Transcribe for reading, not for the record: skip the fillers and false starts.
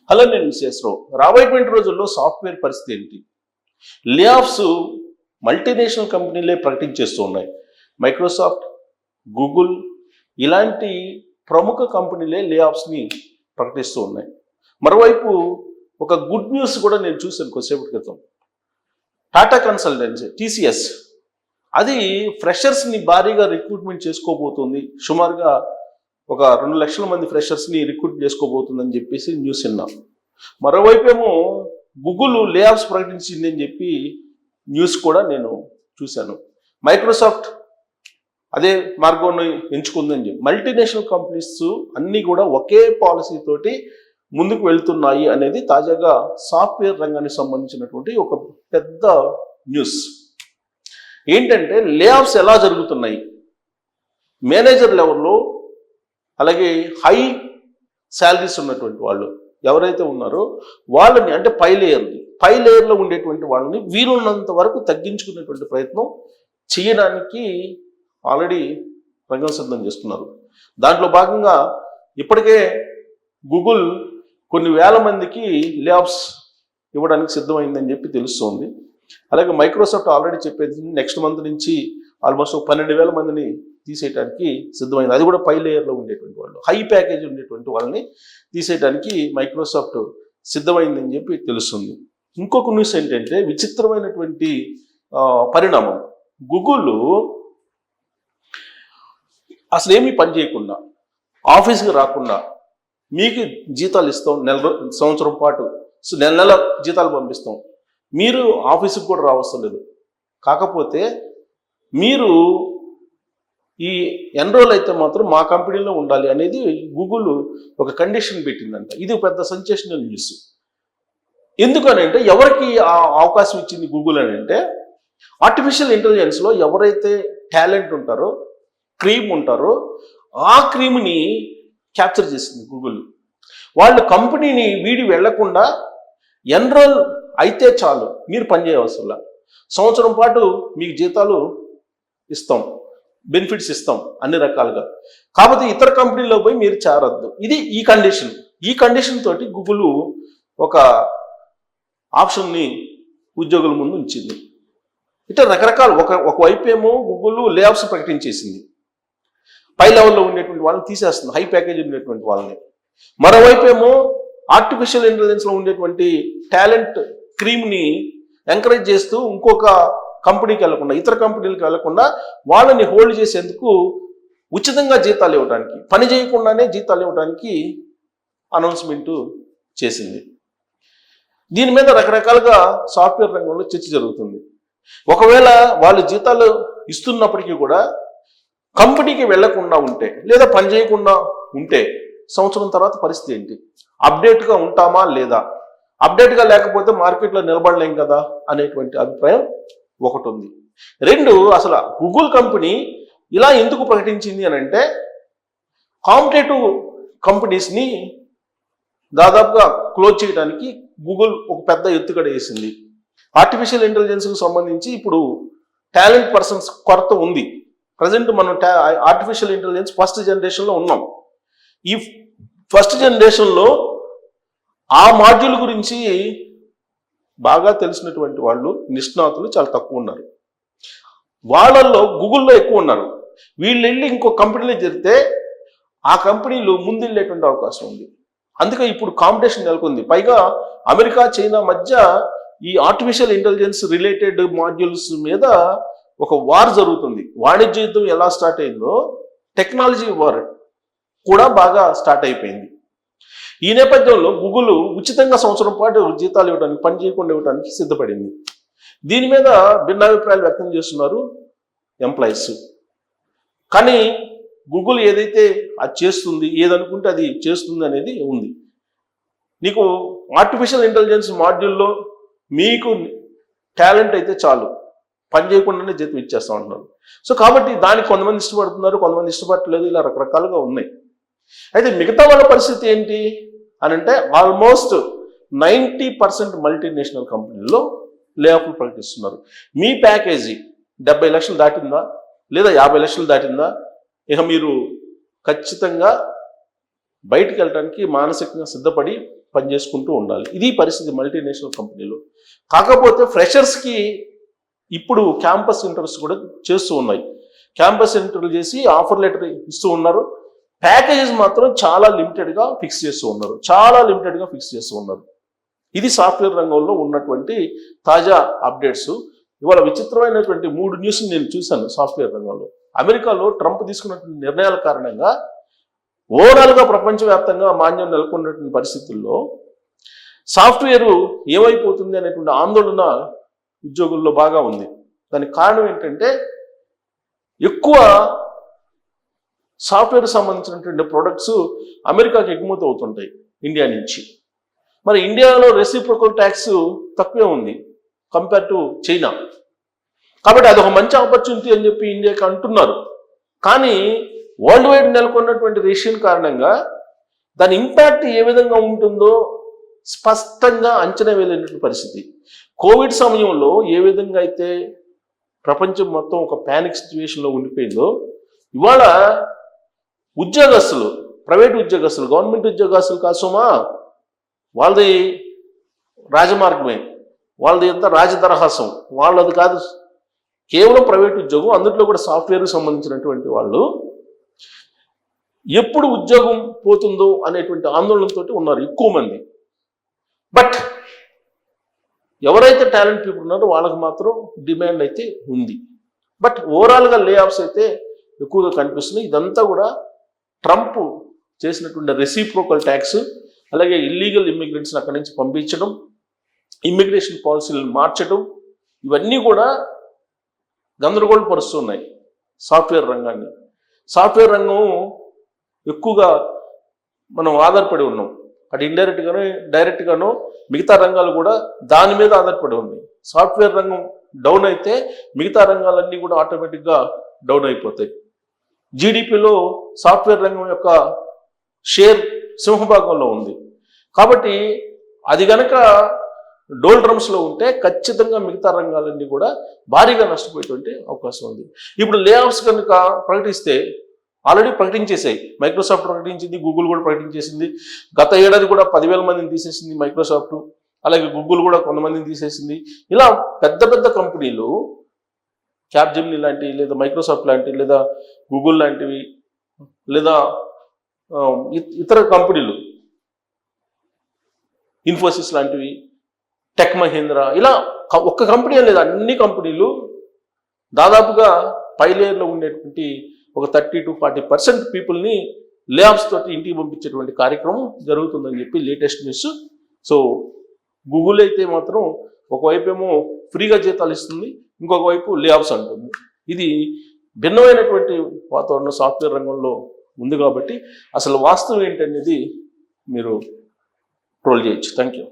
Hello, నేను శేషరావు. రాబోయేటువంటి రోజుల్లో సాఫ్ట్వేర్ పరిస్థితి ఏంటి? లే ఆఫ్స్ మల్టీనేషనల్ కంపెనీలే ప్రకటించేస్తూ ఉన్నాయి. మైక్రోసాఫ్ట్, గూగుల్ ఇలాంటి ప్రముఖ కంపెనీలే లే ఆఫ్స్ని ప్రకటిస్తూ ఉన్నాయి. మరోవైపు ఒక గుడ్ న్యూస్ కూడా నేను చూశాను కొద్దిసేపటి క్రితం. టాటా కన్సల్టెన్సీ టీసీఎస్ అది ఫ్రెషర్స్ని భారీగా రిక్రూట్మెంట్ చేసుకోబోతుంది. సుమారుగా ఒక 2 లక్షల మంది ఫ్రెషర్స్ని రిక్రూట్ చేసుకోబోతుందని చెప్పేసి న్యూస్ విన్నాం. మరోవైపు ఏమో గూగుల్ లే ఆఫ్స్ ప్రకటించింది అని చెప్పి న్యూస్ కూడా నేను చూశాను. మైక్రోసాఫ్ట్ అదే మార్గాన్ని ఎంచుకుందని చెప్పి మల్టీనేషనల్ కంపెనీస్ అన్నీ కూడా ఒకే పాలసీ తోటి ముందుకు వెళ్తున్నాయి అనేది తాజాగా సాఫ్ట్వేర్ రంగానికి సంబంధించినటువంటి ఒక పెద్ద న్యూస్. ఏంటంటే లే ఆఫ్స్ ఎలా జరుగుతున్నాయి, మేనేజర్ లెవెల్లో అలాగే హై శాలరీస్ ఉన్నటువంటి వాళ్ళు ఎవరైతే ఉన్నారో వాళ్ళని, అంటే పై లేయర్లో ఉండేటువంటి వాళ్ళని వీలున్నంత వరకు తగ్గించుకునేటువంటి ప్రయత్నం చేయడానికి ఆల్రెడీ రంగం సిద్ధం చేస్తున్నారు. దాంట్లో భాగంగా ఇప్పటికే గూగుల్ కొన్ని వేల మందికి లే ఆఫ్స్ ఇవ్వడానికి సిద్ధమైందని చెప్పి తెలుస్తోంది. అలాగే మైక్రోసాఫ్ట్ ఆల్రెడీ చెప్పేది నెక్స్ట్ మంత్ నుంచి ఆల్మోస్ట్ 12,000 మందిని తీసేయడానికి సిద్ధమైంది. అది కూడా పై లేయర్లో ఉండేటువంటి వాళ్ళు, హై ప్యాకేజ్ ఉండేటువంటి వాళ్ళని తీసేయడానికి మైక్రోసాఫ్ట్ సిద్ధమైందని చెప్పి తెలుస్తుంది. ఇంకొక న్యూస్ ఏంటంటే విచిత్రమైనటువంటి పరిణామం. గూగుల్ అసలు ఏమీ పని చేయకుండా, ఆఫీస్కి రాకుండా మీకు జీతాలు ఇస్తాం, సంవత్సరం పాటు నెల జీతాలు పంపిస్తాం, మీరు ఆఫీస్కి కూడా రావసం లేదు. కాకపోతే మీరు ఈ ఎన్రోల్ అయితే మాత్రం మా కంపెనీలో ఉండాలి అనేది గూగుల్ ఒక కండిషన్ పెట్టిందంట. ఇది పెద్ద సెన్సేషనల్ న్యూస్. ఎందుకనంటే ఎవరికి ఆ అవకాశం ఇచ్చింది గూగుల్ అని అంటే, ఆర్టిఫిషియల్ ఇంటెలిజెన్స్లో ఎవరైతే టాలెంట్ ఉంటారో, క్రీమ్ ఉంటారో ఆ క్రీమ్ని క్యాప్చర్ చేసింది గూగుల్. వాళ్ళు కంపెనీని వీడి వెళ్లకుండా ఎన్రోల్ అయితే చాలు, మీరు పనిచేయవసరం, సంవత్సరం పాటు మీకు జీతాలు ఇస్తాం, బెనిఫిట్స్ ఇస్తాం అన్ని రకాలుగా. కాకపోతే ఇతర కంపెనీలో పోయి మీరు చేరద్దు. ఇది ఈ కండిషన్ తోటి గూగుల్ ఒక ఆప్షన్ని ఉద్యోగుల ముందు ఉంచింది. ఇట్లా రకరకాల ఒకవైపు ఏమో గూగుల్ లే ఆఫ్స్ ప్రకటించేసింది, పై లెవెల్లో ఉండేటువంటి వాళ్ళని తీసేస్తుంది, హై ప్యాకేజ్ ఉండేటువంటి వాళ్ళని. మరోవైపు ఏమో ఆర్టిఫిషియల్ ఇంటెలిజెన్స్లో ఉండేటువంటి టాలెంట్ క్రీమ్ని ఎంకరేజ్ చేస్తూ ఇంకొక కంపెనీకి వెళ్లకుండా, ఇతర కంపెనీలకు వెళ్లకుండా వాళ్ళని హోల్డ్ చేసేందుకు ఉచితంగా జీతాలు ఇవ్వడానికి, పని చేయకుండానే జీతాలు ఇవ్వడానికి అనౌన్స్మెంట్ చేసింది. దీని మీద రకరకాలుగా సాఫ్ట్వేర్ రంగంలో చర్చ జరుగుతుంది. ఒకవేళ వాళ్ళు జీతాలు ఇస్తున్నప్పటికీ కూడా కంపెనీకి వెళ్లకుండా ఉంటే లేదా పని చేయకుండా ఉంటే సంవత్సరం తర్వాత పరిస్థితి ఏంటి? అప్డేట్గా ఉంటామా లేదా? అప్డేట్గా లేకపోతే మార్కెట్లో నిలబడలేం కదా అనేటువంటి అభిప్రాయం ఒకటి ఉంది. 2, అసలు గూగుల్ కంపెనీ ఇలా ఎందుకు ప్రకటించింది అని అంటే, కాంపిటేటివ్ కంపెనీస్ని దాదాపుగా క్లోజ్ చేయడానికి గూగుల్ ఒక పెద్ద ఎత్తుగడ వేసింది. ఆర్టిఫిషియల్ ఇంటెలిజెన్స్కి సంబంధించి ఇప్పుడు టాలెంట్ పర్సన్స్ కొరత ఉంది. ప్రజెంట్ మనం ఆర్టిఫిషియల్ ఇంటెలిజెన్స్ ఫస్ట్ జనరేషన్లో ఉన్నాం. ఈ ఫస్ట్ జనరేషన్లో ఆ మాడ్యూల్ గురించి బాగా తెలిసినటువంటి వాళ్ళు, నిష్ణాతులు చాలా తక్కువ ఉన్నారు. వాళ్ళల్లో గూగుల్లో ఎక్కువ ఉన్నారు. వీళ్ళు వెళ్ళి ఇంకో కంపెనీలో చేరితే ఆ కంపెనీలు ముందెళ్ళేటువంటి అవకాశం ఉంది. అందుకే ఇప్పుడు కాంపిటీషన్ నెలకొంది. పైగా అమెరికా, చైనా మధ్య ఈ ఆర్టిఫిషియల్ ఇంటెలిజెన్స్ రిలేటెడ్ మాడ్యూల్స్ మీద ఒక వార్ జరుగుతుంది. వాణిజ్య యుద్ధం ఎలా స్టార్ట్ అయిందో టెక్నాలజీ వార్ కూడా బాగా స్టార్ట్ అయిపోయింది. ఈ నేపథ్యంలో గూగుల్ ఉచితంగా సంవత్సరం పాటు జీతాలు ఇవ్వడానికి, పని చేయకుండా ఇవ్వడానికి సిద్ధపడింది. దీని మీద భిన్నాభిప్రాయాలు వ్యక్తం చేస్తున్నారు ఎంప్లాయీస్. కానీ గూగుల్ ఏదైతే అది చేస్తుంది, ఏదనుకుంటే అది చేస్తుంది అనేది ఉంది. నీకు ఆర్టిఫిషియల్ ఇంటెలిజెన్స్ మాడ్యూల్లో మీకు టాలెంట్ అయితే చాలు, పని చేయకుండానే జీతం ఇచ్చేస్తా ఉంటున్నారు. సో కాబట్టి దానికి కొంతమంది ఇష్టపడుతున్నారు, కొంతమంది ఇష్టపడలేదు, ఇలా రకరకాలుగా ఉన్నాయి. అయితే మిగతా వాళ్ళ పరిస్థితి ఏంటి అని అంటే, ఆల్మోస్ట్ 90% మల్టీనేషనల్ కంపెనీల్లో లే ఆఫ్లు ప్రకటిస్తున్నారు. మీ ప్యాకేజీ 70 లక్షలు దాటిందా లేదా 50 లక్షలు దాటిందా, ఇక మీరు ఖచ్చితంగా బయటికి వెళ్ళడానికి మానసికంగా సిద్ధపడి పనిచేసుకుంటూ ఉండాలి. ఇది పరిస్థితి మల్టీనేషనల్ కంపెనీలో. కాకపోతే ఫ్రెషర్స్కి ఇప్పుడు క్యాంపస్ ఇంటర్వ్యూస్ కూడా చేస్తూ ఉన్నాయి. క్యాంపస్ ఇంటర్వ్యూ చేసి ఆఫర్ లెటర్ ఇస్తూ ఉన్నారు. ప్యాకేజెస్ మాత్రం చాలా లిమిటెడ్గా ఫిక్స్ చేస్తూ ఉన్నారు. ఇది సాఫ్ట్వేర్ రంగంలో ఉన్నటువంటి తాజా అప్డేట్స్. ఇవాళ విచిత్రమైనటువంటి 3 న్యూస్లు నేను చూశాను సాఫ్ట్వేర్ రంగంలో. అమెరికాలో ట్రంప్ తీసుకున్నటువంటి నిర్ణయాల కారణంగా ఓవరాల్గా ప్రపంచవ్యాప్తంగా మాంద్యం నెలకొన్నటువంటి పరిస్థితుల్లో సాఫ్ట్వేర్ ఏమైపోతుంది అనేటువంటి ఆందోళన ఉద్యోగుల్లో బాగా ఉంది. దానికి కారణం ఏంటంటే ఎక్కువ సాఫ్ట్వేర్ సంబంధించినటువంటి ప్రొడక్ట్స్ అమెరికాకి ఎగుమతి అవుతుంటాయి ఇండియా నుంచి. మరి ఇండియాలో రెసిప్రోకల్ ట్యాక్స్ తక్కువే ఉంది కంపేర్ టు చైనా. కాబట్టి అదొక మంచి ఆపర్చునిటీ అని చెప్పి ఇండియాకి అంటున్నారు. కానీ వరల్డ్ వైడ్ నెలకొన్నటువంటి రేషన్ కారణంగా దాని ఇంపాక్ట్ ఏ విధంగా ఉంటుందో స్పష్టంగా అంచనా వేయలేనటువంటి పరిస్థితి. కోవిడ్ సమయంలో ఏ విధంగా అయితే ప్రపంచం మొత్తం ఒక ప్యానిక్ సిచ్యువేషన్లో ఉండిపోయిందో, ఇవాళ ఉద్యోగస్తులు, ప్రైవేట్ ఉద్యోగస్తులు, గవర్నమెంట్ ఉద్యోగస్తులు కాసుమా, వాళ్ళది రాజమార్గమే, వాళ్ళది ఎంత రాజదరహాసం, వాళ్ళది కాదు, కేవలం ప్రైవేట్ ఉద్యోగం, అందులో కూడా సాఫ్ట్వేర్కి సంబంధించినటువంటి వాళ్ళు ఎప్పుడు ఉద్యోగం పోతుందో అనేటువంటి ఆందోళనతో ఉన్నారు ఎక్కువ మంది. బట్ ఎవరైతే టాలెంట్ పీపుల్ ఉన్నారో వాళ్ళకి మాత్రం డిమాండ్ అయితే ఉంది. బట్ ఓవరాల్గా లే ఆఫ్స్ అయితే ఎక్కువగా కనిపిస్తున్నాయి. ఇదంతా కూడా ట్రంప్ చేసినటువంటి రెసిప్రోకల్ ట్యాక్స్, అలాగే ఇల్లీగల్ ఇమ్మిగ్రెంట్స్ని అక్కడి నుంచి పంపించడం, ఇమ్మిగ్రేషన్ పాలసీలను మార్చడం, ఇవన్నీ కూడా గందరగోళపరుస్తున్నాయి సాఫ్ట్వేర్ రంగాన్ని. సాఫ్ట్వేర్ రంగం ఎక్కువగా మనం ఆధారపడి ఉన్నాం. అటు ఇండైరెక్ట్గానో డైరెక్ట్గానో మిగతా రంగాలు కూడా దాని మీద ఆధారపడి ఉన్నాయి. సాఫ్ట్వేర్ రంగం డౌన్ అయితే మిగతా రంగాలన్నీ కూడా ఆటోమేటిక్గా డౌన్ అయిపోతాయి. జీడిపిలో సాఫ్ట్వేర్ రంగం యొక్క షేర్ సింహభాగంలో ఉంది. కాబట్టి అది గనక డోల్ డ్రమ్స్లో ఉంటే ఖచ్చితంగా మిగతా రంగాలన్నీ కూడా భారీగా నష్టపోయేటువంటి అవకాశం ఉంది. ఇప్పుడు లే ఆఫ్స్ కనుక ప్రకటిస్తే ఆల్రెడీ ప్రకటించేసాయి. మైక్రోసాఫ్ట్ ప్రకటించింది, గూగుల్ కూడా ప్రకటించేసింది. గత ఏడాది కూడా 10,000 మందిని తీసేసింది మైక్రోసాఫ్ట్, అలాగే గూగుల్ కూడా కొంతమందిని తీసేసింది. ఇలా పెద్ద పెద్ద కంపెనీలు, క్యాప్జెమినీ లాంటివి, లేదా మైక్రోసాఫ్ట్ లాంటివి, లేదా గూగుల్ లాంటివి, లేదా ఇతర కంపెనీలు, ఇన్ఫోసిస్ లాంటివి, టెక్ మహీంద్రా, ఇలా ఒక్క కంపెనీ లేదా అన్ని కంపెనీలు దాదాపుగా పై లేయర్లో ఉండేటువంటి ఒక 30 to 40% పీపుల్ని లే ఆఫ్స్ తోటి ఇంటికి పంపించేటువంటి కార్యక్రమం జరుగుతుందని చెప్పి లేటెస్ట్ న్యూస్. సో గూగుల్ అయితే మాత్రం ఒకవైపు ఏమో ఫ్రీగా జీతాలు ఇస్తుంది, ఇంకొక వైపు లే ఆఫ్స్ అంటుంది. ఇది భిన్నమైనటువంటి వాతావరణం సాఫ్ట్వేర్ రంగంలో ఉంది. కాబట్టి అసలు వాస్తవం ఏంటనేది మీరు ట్రోల్ చేయొచ్చు. Thank you.